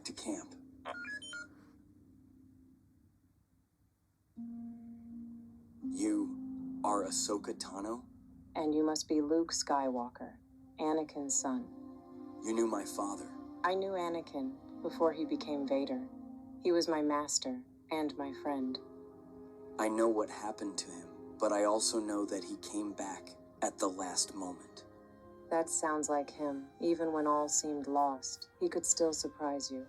to camp. You are Ahsoka Tano? And you must be Luke Skywalker, Anakin's son. You knew my father. I knew Anakin before he became Vader. He was my master and my friend. I know what happened to him, but I also know that he came back at the last moment. That sounds like him. Even when all seemed lost, he could still surprise you.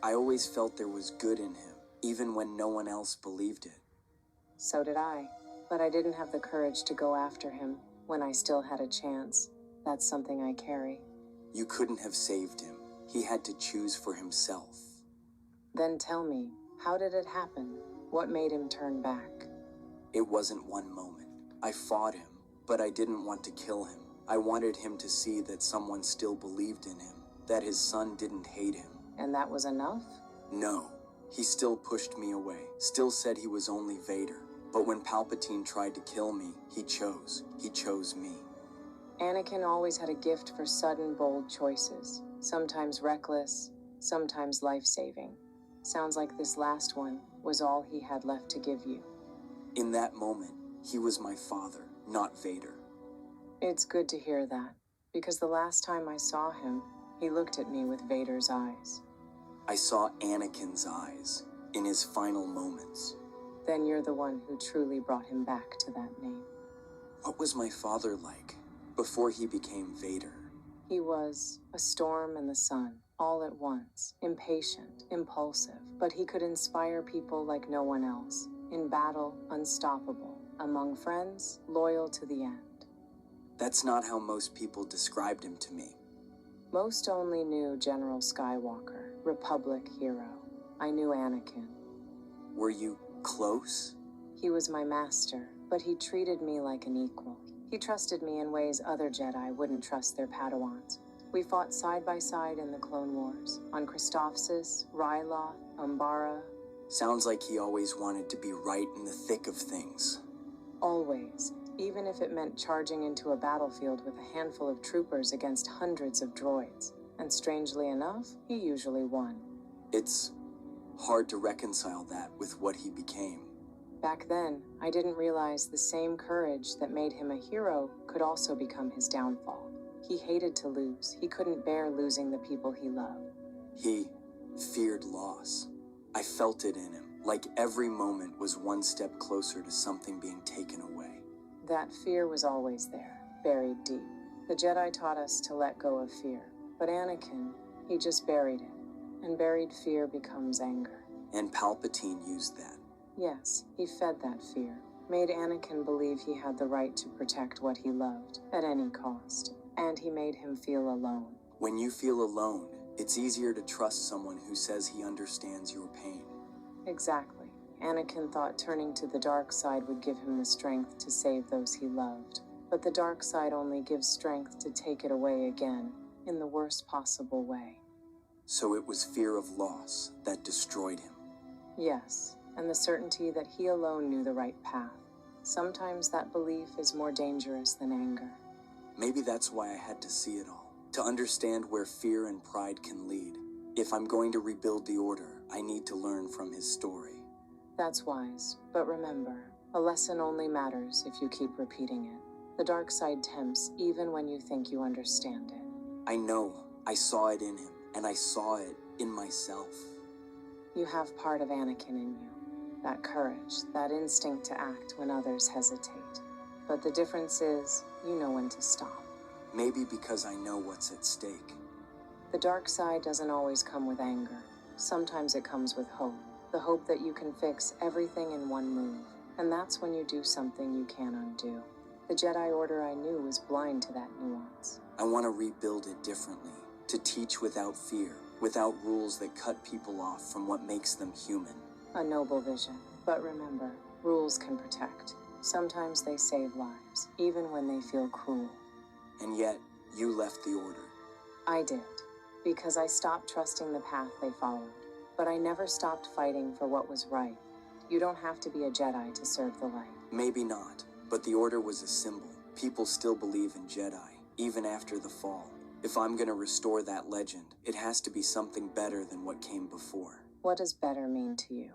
I always felt there was good in him, even when no one else believed it. So did I, but I didn't have the courage to go after him when I still had a chance. That's something I carry. You couldn't have saved him. He had to choose for himself. Then tell me, how did it happen? What made him turn back? It wasn't one moment. I fought him, but I didn't want to kill him. I wanted him to see that someone still believed in him, that his son didn't hate him. And that was enough? No. He still pushed me away, still said he was only Vader. But when Palpatine tried to kill me, he chose me. Anakin always had a gift for sudden, bold choices. Sometimes reckless, sometimes life-saving. Sounds like this last one was all he had left to give you. In that moment, he was my father, not Vader. It's good to hear that, because the last time I saw him, he looked at me with Vader's eyes. I saw Anakin's eyes in his final moments. Then you're the one who truly brought him back to that name. What was my father like before he became Vader? He was a storm and the sun, all at once, impatient, impulsive, but he could inspire people like no one else. In battle, unstoppable. Among friends, loyal to the end. That's not how most people described him to me. Most only knew General Skywalker, Republic hero. I knew Anakin. Were you close? He was my master, but he treated me like an equal. He trusted me in ways other Jedi wouldn't trust their Padawans. We fought side by side in the Clone Wars, on Christophsis, Ryloth, Umbara. Sounds like he always wanted to be right in the thick of things. Always, even if it meant charging into a battlefield with a handful of troopers against hundreds of droids. And strangely enough, he usually won. It's hard to reconcile that with what he became. Back then, I didn't realize the same courage that made him a hero could also become his downfall. He hated to lose. He couldn't bear losing the people he loved. He feared loss. I felt it in him, like every moment was one step closer to something being taken away. That fear was always there, buried deep. The Jedi taught us to let go of fear, but Anakin, he just buried it, and buried fear becomes anger. And Palpatine used that. Yes, he fed that fear, made Anakin believe he had the right to protect what he loved, at any cost, and he made him feel alone. When you feel alone, it's easier to trust someone who says he understands your pain. Exactly. Anakin thought turning to the dark side would give him the strength to save those he loved. But the dark side only gives strength to take it away again, in the worst possible way. So it was fear of loss that destroyed him. Yes, and the certainty that he alone knew the right path. Sometimes that belief is more dangerous than anger. Maybe that's why I had to see it all, to understand where fear and pride can lead. If I'm going to rebuild the Order, I need to learn from his story. That's wise, but remember, a lesson only matters if you keep repeating it. The dark side tempts even when you think you understand it. I know. I saw it in him, and I saw it in myself. You have part of Anakin in you. That courage, that instinct to act when others hesitate. But the difference is, you know when to stop. Maybe because I know what's at stake. The dark side doesn't always come with anger. Sometimes it comes with hope. The hope that you can fix everything in one move. And that's when you do something you can't undo. The Jedi Order I knew was blind to that nuance. I want to rebuild it differently. To teach without fear, without rules that cut people off from what makes them human. A noble vision. But remember, rules can protect. Sometimes they save lives, even when they feel cruel. And yet, you left the Order. I did, because I stopped trusting the path they followed. But I never stopped fighting for what was right. You don't have to be a Jedi to serve the light. Maybe not, but the Order was a symbol. People still believe in Jedi, even after the fall. If I'm gonna restore that legend, it has to be something better than what came before. What does better mean to you?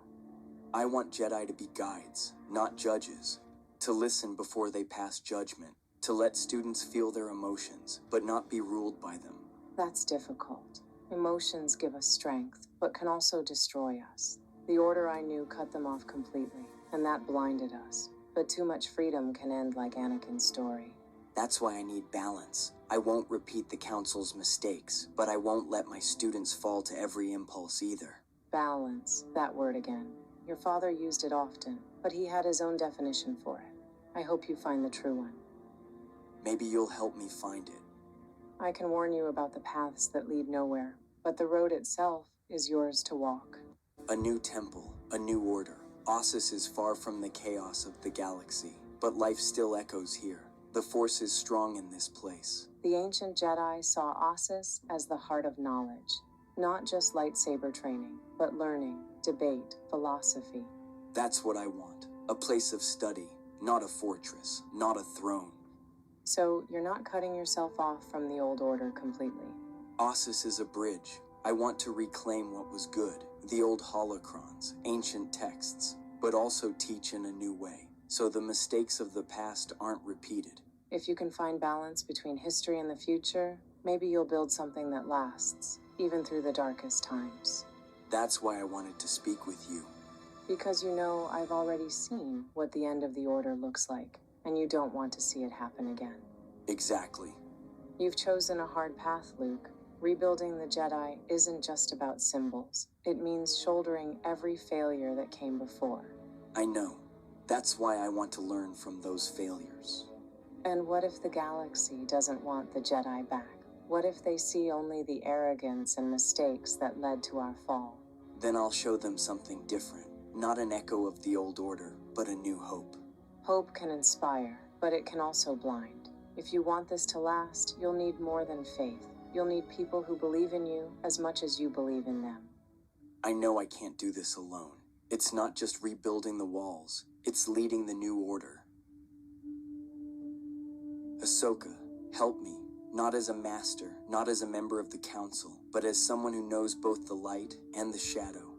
I want Jedi to be guides, not judges. To listen before they pass judgment. To let students feel their emotions, but not be ruled by them. That's difficult. Emotions give us strength, but can also destroy us. The Order I knew cut them off completely, and that blinded us. But too much freedom can end like Anakin's story. That's why I need balance. I won't repeat the Council's mistakes, but I won't let my students fall to every impulse either. Balance, that word again. Your father used it often, but he had his own definition for it. I hope you find the true one. Maybe you'll help me find it. I can warn you about the paths that lead nowhere, but the road itself is yours to walk. A new temple, a new order. Ossus is far from the chaos of the galaxy, but life still echoes here. The Force is strong in this place. The ancient Jedi saw Ossus as the heart of knowledge. Not just lightsaber training, but learning, debate, philosophy. That's what I want. A place of study, not a fortress, not a throne. So you're not cutting yourself off from the old order completely. Ossus is a bridge. I want to reclaim what was good, the old holocrons, ancient texts, but also teach in a new way, so the mistakes of the past aren't repeated. If you can find balance between history and the future, maybe you'll build something that lasts, even through the darkest times. That's why I wanted to speak with you. Because you know I've already seen what the end of the Order looks like, and you don't want to see it happen again. Exactly. You've chosen a hard path, Luke. Rebuilding the Jedi isn't just about symbols. It means shouldering every failure that came before. I know. That's why I want to learn from those failures. And what if the galaxy doesn't want the Jedi back? What if they see only the arrogance and mistakes that led to our fall? Then I'll show them something different. Not an echo of the old order, but a new hope. Hope can inspire, but it can also blind. If you want this to last, you'll need more than faith. You'll need people who believe in you as much as you believe in them. I know I can't do this alone. It's not just rebuilding the walls. It's leading the new order. Ahsoka, help me. Not as a master, not as a member of the Council, but as someone who knows both the light and the shadow.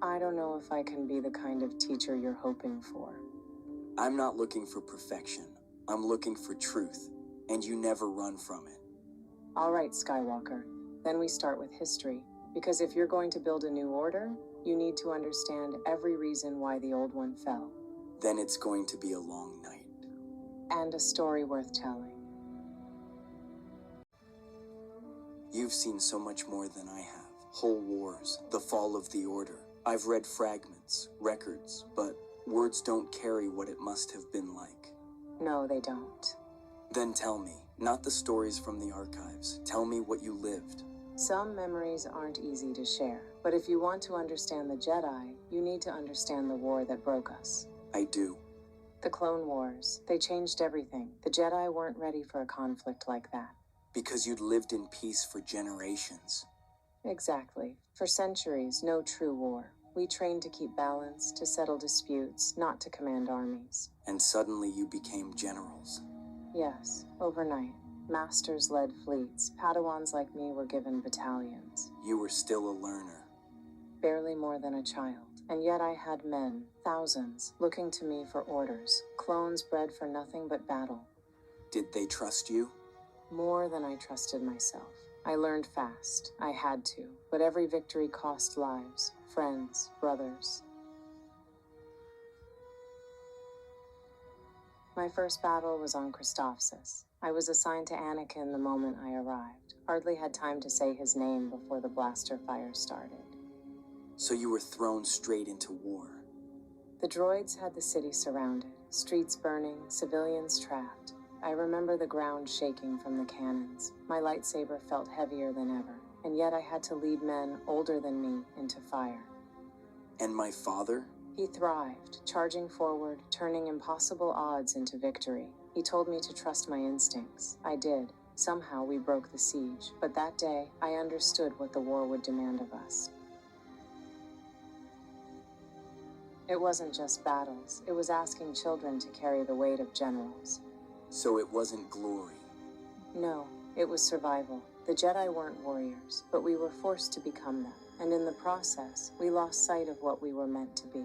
I don't know if I can be the kind of teacher you're hoping for. I'm not looking for perfection. I'm looking for truth, and you never run from it. All right, Skywalker. Then we start with history, because if you're going to build a new order, you need to understand every reason why the old one fell. Then it's going to be a long night. And a story worth telling. You've seen so much more than I have. Whole wars, the fall of the Order. I've read fragments, records, but words don't carry what it must have been like. No, they don't. Then tell me, not the stories from the archives. Tell me what you lived. Some memories aren't easy to share, but if you want to understand the Jedi, you need to understand the war that broke us. I do. The Clone Wars, they changed everything. The Jedi weren't ready for a conflict like that. Because you'd lived in peace for generations. Exactly. For centuries, no true war. We trained to keep balance, to settle disputes, not to command armies. And suddenly you became generals. Yes, overnight. Masters led fleets. Padawans like me were given battalions. You were still a learner. Barely more than a child. And yet I had men, thousands, looking to me for orders. Clones bred for nothing but battle. Did they trust you? More than I trusted myself. I learned fast. I had to. But every victory cost lives, friends, brothers. My first battle was on Christophsis. I was assigned to Anakin the moment I arrived. Hardly had time to say his name before the blaster fire started. So you were thrown straight into war. The droids had the city surrounded, streets burning, civilians trapped. I remember the ground shaking from the cannons. My lightsaber felt heavier than ever, and yet I had to lead men older than me into fire. And my father? He thrived, charging forward, turning impossible odds into victory. He told me to trust my instincts. I did. Somehow we broke the siege, but that day I understood what the war would demand of us. It wasn't just battles. It was asking children to carry the weight of generals. So it wasn't glory. No, It was survival. The Jedi weren't warriors, but we were forced to become them. And in the process, we lost sight of what we were meant to be.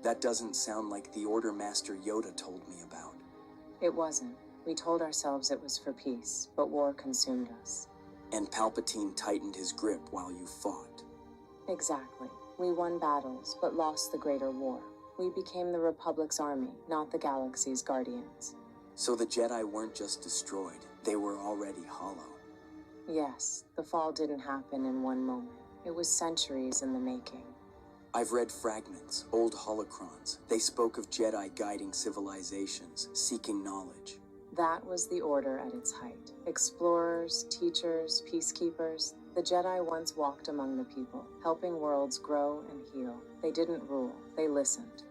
That doesn't sound like the Order Master Yoda told me about. It wasn't. We told ourselves it was for peace, but war consumed us. And Palpatine tightened his grip while you fought. Exactly. We won battles, but lost the greater war. We became the Republic's army, not the galaxy's guardians. So the Jedi weren't just destroyed, they were already hollow. Yes, the fall didn't happen in one moment. It was centuries in the making. I've read fragments, old holocrons. They spoke of Jedi guiding civilizations, seeking knowledge. That was the Order at its height. Explorers, teachers, peacekeepers. The Jedi once walked among the people, helping worlds grow and heal. They didn't rule, they listened.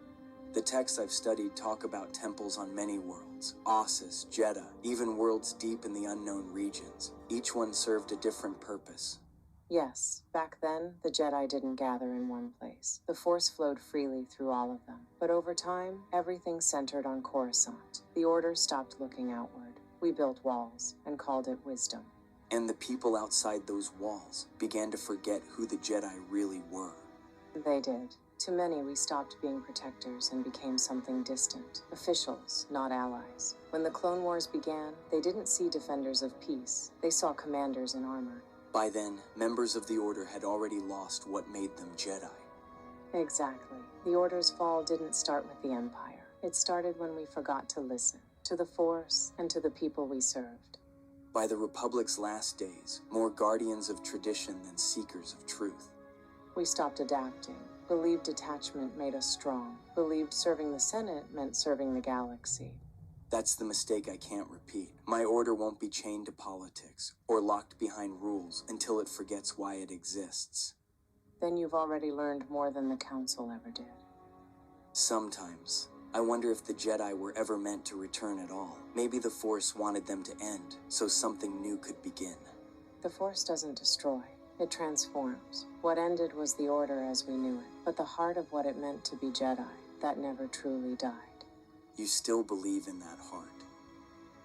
The texts I've studied talk about temples on many worlds, Ossus, Jeddah, even worlds deep in the unknown regions. Each one served a different purpose. Yes, back then, the Jedi didn't gather in one place. The Force flowed freely through all of them. But over time, everything centered on Coruscant. The Order stopped looking outward. We built walls and called it wisdom. And the people outside those walls began to forget who the Jedi really were. They did. To many, we stopped being protectors and became something distant. Officials, not allies. When the Clone Wars began, they didn't see defenders of peace. They saw commanders in armor. By then, members of the Order had already lost what made them Jedi. Exactly. The Order's fall didn't start with the Empire. It started when we forgot to listen, to the Force and to the people we served. By the Republic's last days, more guardians of tradition than seekers of truth. We stopped adapting, believed detachment made us strong, believed serving the Senate meant serving the galaxy. That's the mistake I can't repeat. My Order won't be chained to politics or locked behind rules until it forgets why it exists. Then you've already learned more than the Council ever did. Sometimes, I wonder if the Jedi were ever meant to return at all. Maybe the Force wanted them to end, so something new could begin. The Force doesn't destroy, it transforms. What ended was the Order as we knew it, but the heart of what it meant to be Jedi, that never truly died. You still believe in that heart.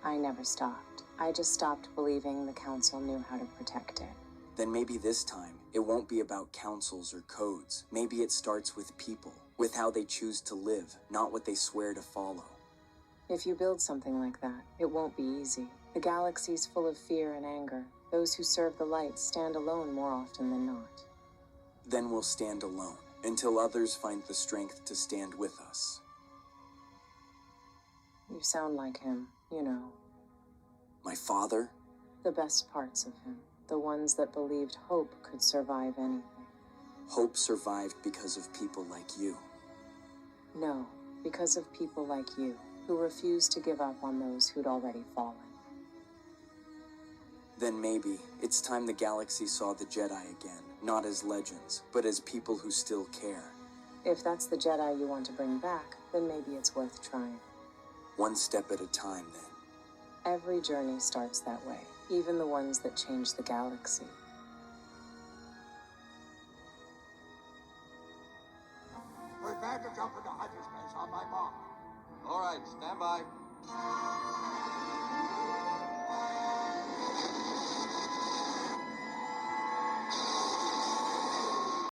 I never stopped. I just stopped believing the Council knew how to protect it. Then maybe this time, it won't be about councils or codes. Maybe it starts with people, with how they choose to live, not what they swear to follow. If you build something like that, it won't be easy. The galaxy's full of fear and anger. Those who serve the light stand alone more often than not. Then we'll stand alone, until others find the strength to stand with us. You sound like him, you know. My father? The best parts of him. The ones that believed hope could survive anything. Hope survived because of people like you. No, because of people like you, who refused to give up on those who'd already fallen. Then maybe it's time the galaxy saw the Jedi again, not as legends, but as people who still care. If that's the Jedi you want to bring back, then maybe it's worth trying. One step at a time, then. Every journey starts that way, even the ones that change the galaxy. Prepare to jump into hyperspace on my mark. All right, stand by.